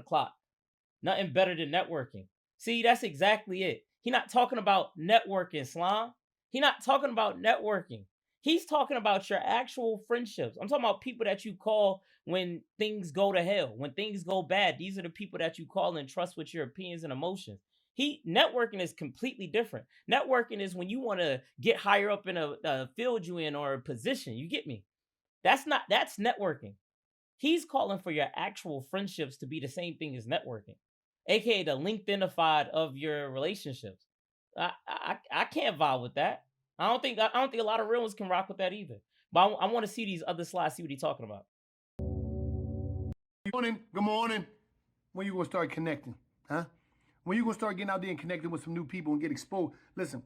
clock. Nothing better than networking. See, that's exactly it. He not talking about networking, Slime. He not talking about networking. He's talking about your actual friendships. I'm talking about people that you call when things go to hell, when things go bad. These are the people that you call and trust with your opinions and emotions. He networking is completely different. Networking is when you want to get higher up in a field you in or a position. You get me? That's networking. He's calling for your actual friendships to be the same thing as networking, aka the LinkedInified of your relationships. I can't vibe with that. I don't think a lot of real ones can rock with that either. But I want to see these other slides, see what he's talking about. Good morning. Good morning. When you gonna start connecting, huh? When you gonna start getting out there and connecting with some new people and get exposed? Listen,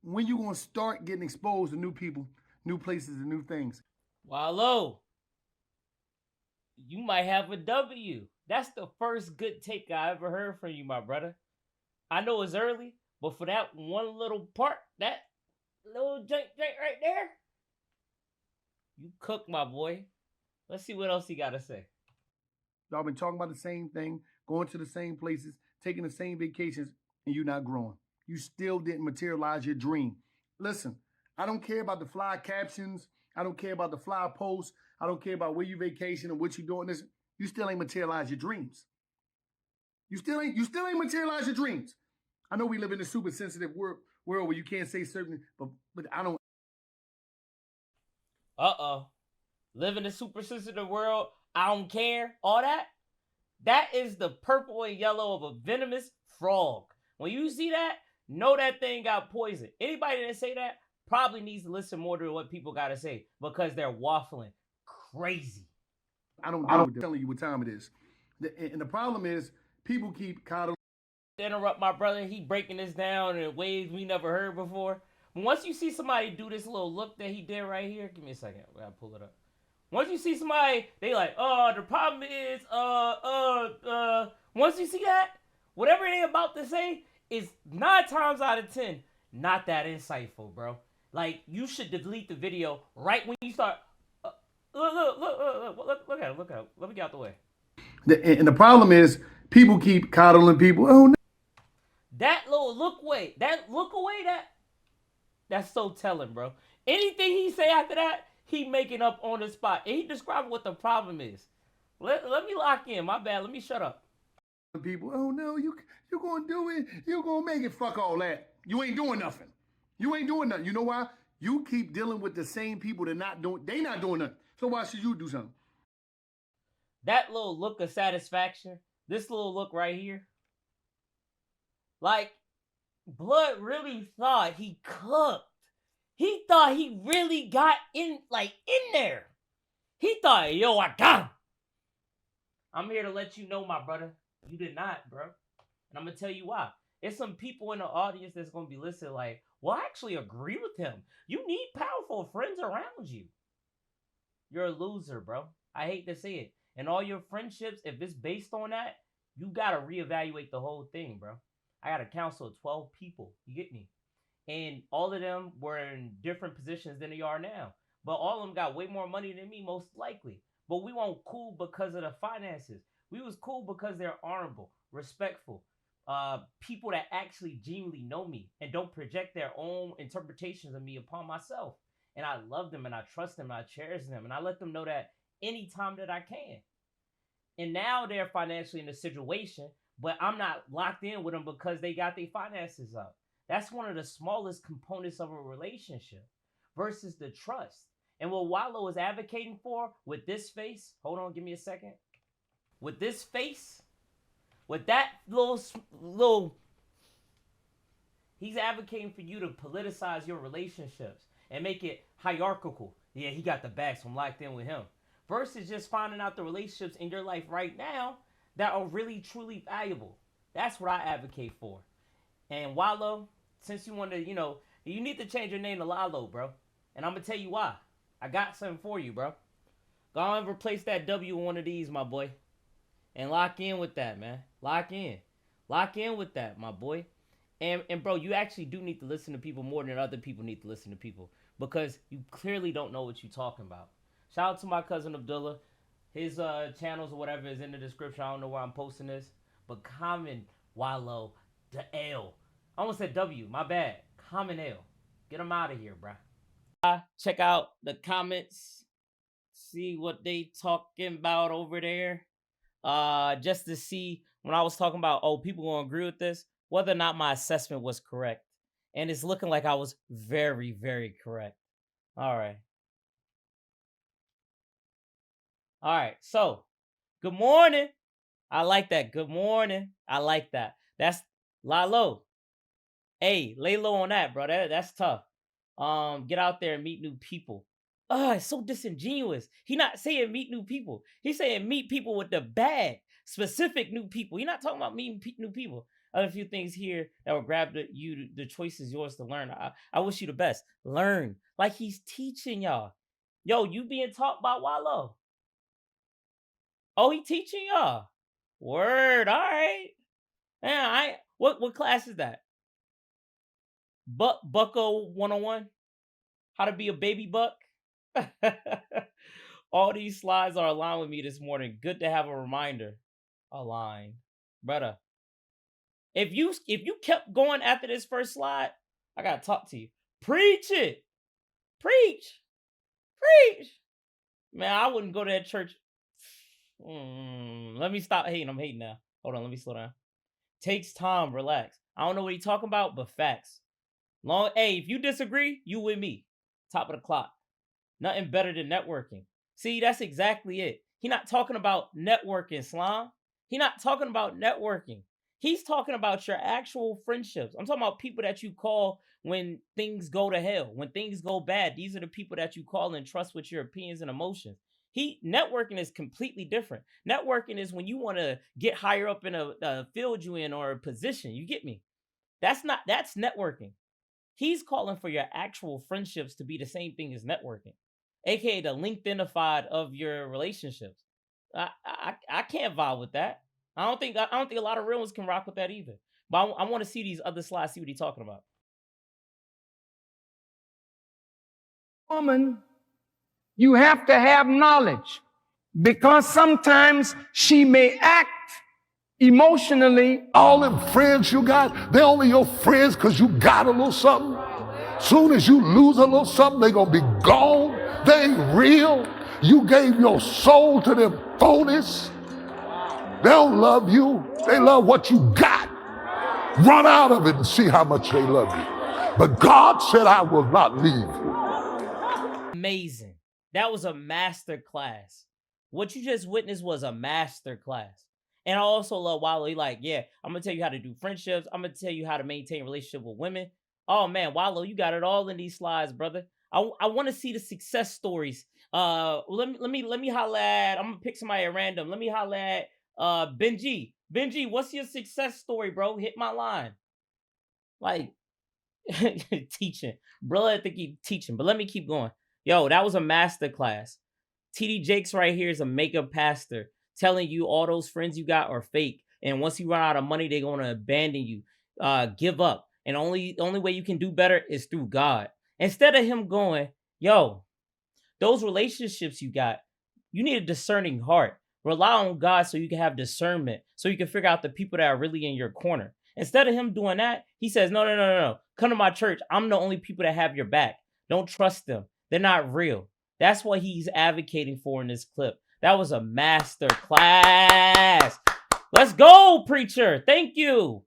when you gonna start getting exposed to new people, new places, and new things? Wallo, you might have a W. That's the first good take I ever heard from you, my brother. I know it's early, but for that one little part, that little drink right there, you cook, my boy. Let's see what else he got to say. Y'all been talking about the same thing, going to the same places, taking the same vacations, and you not growing. You still didn't materialize your dream. Listen, I don't care about the fly captions. I don't care about the fly posts. I don't care about where you vacation and what you doing. Listen, you still ain't materialized your dreams. You still ain't materialized your dreams. I know we live in a super sensitive world where you can't say certain, but I don't. Live in a super sensitive world. I don't care. All that. That is the purple and yellow of a venomous frog. When you see that, know that thing got poison. Anybody that say that probably needs to listen more to what people got to say because they're waffling crazy. I don't deal with telling you what time it is. And the problem is people keep coddling. Interrupt my brother. He breaking this down in ways we never heard before. Once you see somebody do this little look that he did right here, give me a second. I gotta pull it up. Once you see somebody, they like, the problem is, once you see that, whatever they about to say is 9 times out of 10 not that insightful, bro. Like, you should delete the video right when you start. Look at it. Let me get out the way. And the problem is people keep coddling people. Oh, no. That little look away, that's so telling, bro. Anything he say after that, he making up on the spot. And he describing what the problem is. Let me lock in. My bad. Let me shut up. People, oh no, you're gonna do it. You're gonna make it. Fuck all that. You ain't doing nothing. You ain't doing nothing. You know why? You keep dealing with the same people that they not doing nothing. So why should you do something? That little look of satisfaction, this little look right here, like, Blood really thought he cooked. He thought he really got in there. He thought, yo, I got him. I'm here to let you know, my brother, you did not, bro. And I'm going to tell you why. There's some people in the audience that's going to be listening like, well, I actually agree with him. You need powerful friends around you. You're a loser, bro. I hate to say it. And all your friendships, if it's based on that, you got to reevaluate the whole thing, bro. I got a council of 12 people. You get me? And all of them were in different positions than they are now. But all of them got way more money than me, most likely. But we weren't cool because of the finances. We was cool because they're honorable, respectful, people that actually genuinely know me and don't project their own interpretations of me upon myself. And I love them and I trust them and I cherish them and I let them know that anytime that I can. And now they're financially in a situation, but I'm not locked in with them because they got their finances up. That's one of the smallest components of a relationship versus the trust. And what Wallo is advocating for with this face, hold on, give me a second. With this face, with that little, he's advocating for you to politicize your relationships and make it hierarchical. Yeah, he got the bag, so I'm locked in with him. Versus just finding out the relationships in your life right now that are really, truly valuable. That's what I advocate for. And Wallo, since you want to, you need to change your name to Lalo, bro. And I'm going to tell you why. I got something for you, bro. Go on and replace that W with one of these, my boy. And lock in with that, man. Lock in. Lock in with that, my boy. And bro, you actually do need to listen to people more than other people need to listen to people. Because you clearly don't know what you're talking about. Shout out to my cousin Abdullah. His channels or whatever is in the description. I don't know where I'm posting this, but Common Wallo the L. I almost said W. My bad. Common L. Get him out of here, bruh. Check out the comments. See what they talking about over there. Just to see when I was talking about, oh, people gonna agree with this, whether or not my assessment was correct. And it's looking like I was very, very correct. All right. All right. So, good morning. I like that. Good morning. I like that. That's Lalo. Hey, lay low on that, bro. That's tough. Get out there and meet new people. It's so disingenuous. He not saying meet new people. He's saying meet people with the bag, specific new people. You're not talking about meeting new people. Other few things here that will grab you. The choice is yours to learn. I wish you the best. Learn like he's teaching y'all. Yo, you being taught by Wallo. Oh, he teaching y'all. Word. All right. Man, what class is that? Bucko 101? How to be a baby buck? All these slides are aligned with me this morning. Good to have a reminder. Align. Brother. If you kept going after this first slide, I gotta talk to you. Preach it. Preach. Preach. Man, I wouldn't go to that church. Let me stop hating. I'm hating now. Hold on, let me slow down. Takes time, relax. I don't know what he's talking about, but facts. Hey, if you disagree, you with me. Top of the clock. Nothing better than networking. See, that's exactly it. He not talking about networking, Slime. He not talking about networking. He's talking about your actual friendships. I'm talking about people that you call when things go to hell, when things go bad. These are the people that you call and trust with your opinions and emotions. Networking is completely different. Networking is when you want to get higher up in a field you in or a position. You get me? That's networking. He's calling for your actual friendships to be the same thing as networking, aka the LinkedInified of your relationships. I can't vibe with that. I don't think a lot of real ones can rock with that either. But I want to see these other slides, see what he's talking about. Woman, you have to have knowledge because sometimes she may act emotionally. All them friends you got, they're only your friends because you got a little something. Soon as you lose a little something, they're going to be gone. They ain't real. You gave your soul to them phonies. They don't love you. They love what you got. Run out of it and see how much they love you. But God said, I will not leave you. Amazing. That was a master class. What you just witnessed was a master class. And I also love Wallo. He like, yeah, I'm going to tell you how to do friendships. I'm going to tell you how to maintain relationship with women. Oh, man, Wallo, you got it all in these slides, brother. I want to see the success stories. Let me holla at, I'm going to pick somebody at random. Let me holla at Benji. Benji, what's your success story, bro? Hit my line. Like, teaching. Bro, I think he teaching. But let me keep going. Yo, that was a master class. TD Jakes right here is a makeup pastor telling you all those friends you got are fake. And once you run out of money, they're going to abandon you. Give up. And only way you can do better is through God. Instead of him going, yo, those relationships you got, you need a discerning heart. Rely on God so you can have discernment, so you can figure out the people that are really in your corner. Instead of him doing that, he says, no. Come to my church. I'm the only people that have your back. Don't trust them. They're not real. That's what he's advocating for in this clip. That was a master class. Let's go, preacher. Thank you.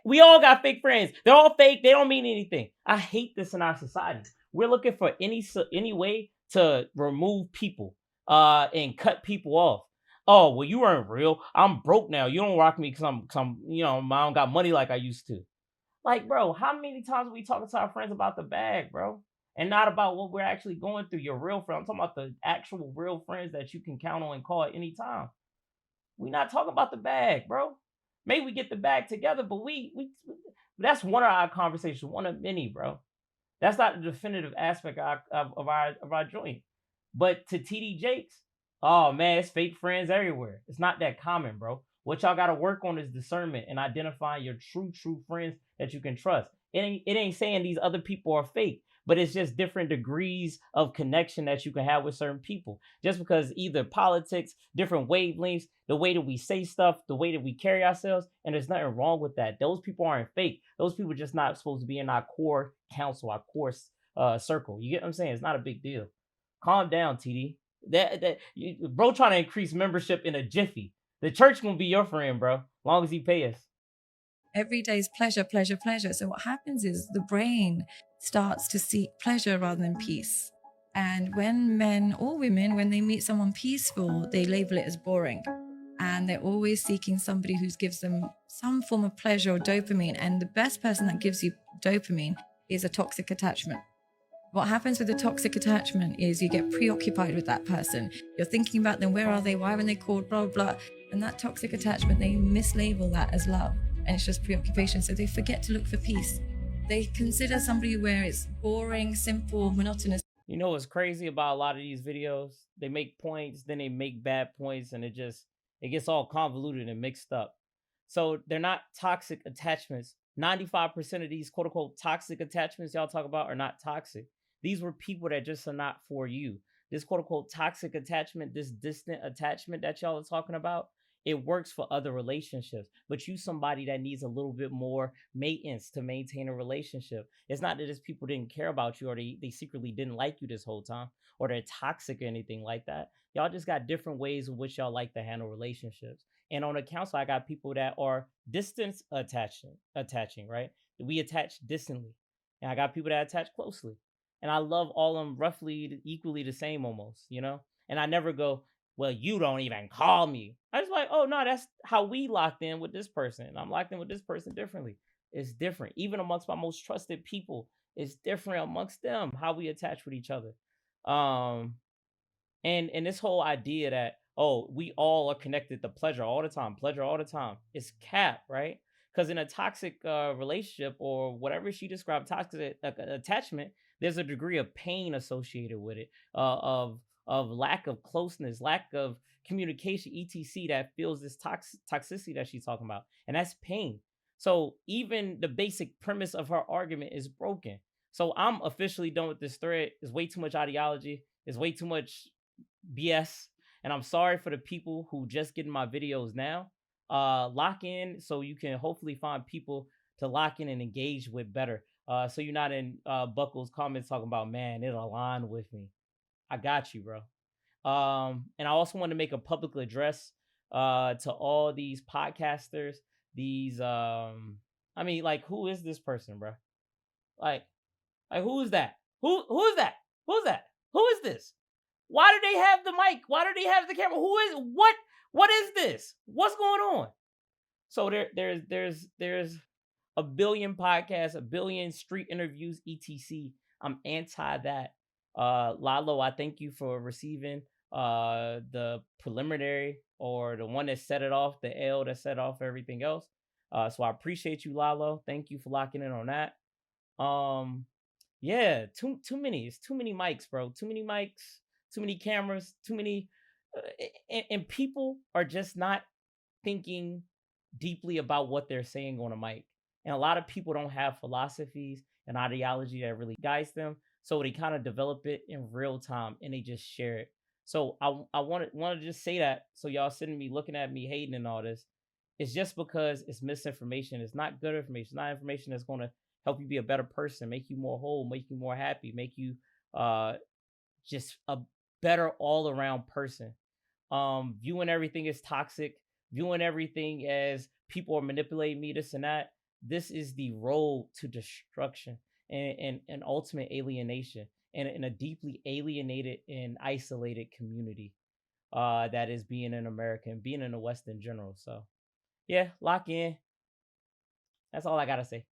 We all got fake friends. They're all fake. They don't mean anything. I hate this in our society. We're looking for any way to remove people and cut people off. Oh, well, you weren't real. I'm broke now. You don't rock me because I'm I don't got money like I used to. Like, bro, how many times are we talking to our friends about the bag, bro? And not about what we're actually going through. Your real friend. I'm talking about the actual real friends that you can count on and call at any time. We not talking about the bag, bro. Maybe we get the bag together, but we that's one of our conversations, one of many, bro. That's not the definitive aspect of our joint. But to TD Jakes, oh man, it's fake friends everywhere. It's not that common, bro. What y'all got to work on is discernment and identifying your true friends that you can trust. It ain't saying these other people are fake, but it's just different degrees of connection that you can have with certain people. Just because either politics, different wavelengths, the way that we say stuff, the way that we carry ourselves, and there's nothing wrong with that. Those people aren't fake. Those people are just not supposed to be in our core council, our core circle. You get what I'm saying? It's not a big deal. Calm down, TD. Bro trying to increase membership in a jiffy. The church gonna be your friend, bro, long as he pay us. Every day is pleasure, pleasure, pleasure. So what happens is the brain starts to seek pleasure rather than peace. And when men or women, when they meet someone peaceful, they label it as boring. And they're always seeking somebody who gives them some form of pleasure or dopamine. And the best person that gives you dopamine is a toxic attachment. What happens with a toxic attachment is you get preoccupied with that person. You're thinking about them, where are they, why haven't they called, blah, blah. And that toxic attachment, they mislabel that as love. And it's just preoccupation. So they forget to look for peace. They consider somebody where it's boring, simple, monotonous. You know what's crazy about a lot of these videos? They make points, then they make bad points, and it gets all convoluted and mixed up. So they're not toxic attachments. 95% of these quote unquote toxic attachments y'all talk about are not toxic. These were people that just are not for you. This quote unquote toxic attachment, this distant attachment that y'all are talking about, it works for other relationships, but you somebody that needs a little bit more maintenance to maintain a relationship. It's not that it's people didn't care about you or they secretly didn't like you this whole time or they're toxic or anything like that. Y'all just got different ways in which y'all like to handle relationships. And on the council, I got people that are distance attaching, right? We attach distantly. And I got people that attach closely. And I love all of them roughly equally the same almost, you know? And I never go, well, you don't even call me. I was like, oh no, that's how we locked in with this person. I'm locked in with this person differently. It's different. Even amongst my most trusted people, it's different amongst them, how we attach with each other. And this whole idea that, oh, we all are connected to pleasure all the time, it's cap, right? Because in a toxic relationship or whatever she described, toxic attachment, there's a degree of pain associated with it, of lack of closeness, lack of communication, etc. That feels this toxicity that she's talking about, and that's pain. So even the basic premise of her argument is broken. So I'm officially done with this thread. It's way too much ideology. It's way too much BS. And I'm sorry for the people who just get in my videos now. Lock in so you can hopefully find people to lock in and engage with better. So you're not in Buckle's comments talking about, man, it aligned with me. I got you, bro. And I also want to make a public address to all these podcasters. These I mean, like, who is this person, bro? Like who is that? Who is that? Who's that? Who is this? Why do they have the mic? Why do they have the camera? Who is what is this? What's going on? So there's a billion podcasts, a billion street interviews, etc. I'm anti that. Lalo, I thank you for receiving the preliminary or the one that set it off, the L that set off everything else. So I appreciate you, Lalo. Thank you for locking in on that. Yeah, too many. It's too many mics, bro. Too many mics, too many cameras, too many, and people are just not thinking deeply about what they're saying on a mic. And a lot of people don't have philosophies and ideology that really guides them. So they kind of develop it in real time and they just share it. So I want to just say that. So y'all sitting me looking at me hating and all this. It's just because it's misinformation. It's not good information. It's not information that's going to help you be a better person, make you more whole, make you more happy, make you just a better all around person. Viewing everything as toxic, viewing everything as people are manipulating me, this and that. This is the road to destruction and ultimate alienation and in a deeply alienated and isolated community that is being in America and being in the West in general. So yeah, lock in. That's all I gotta say.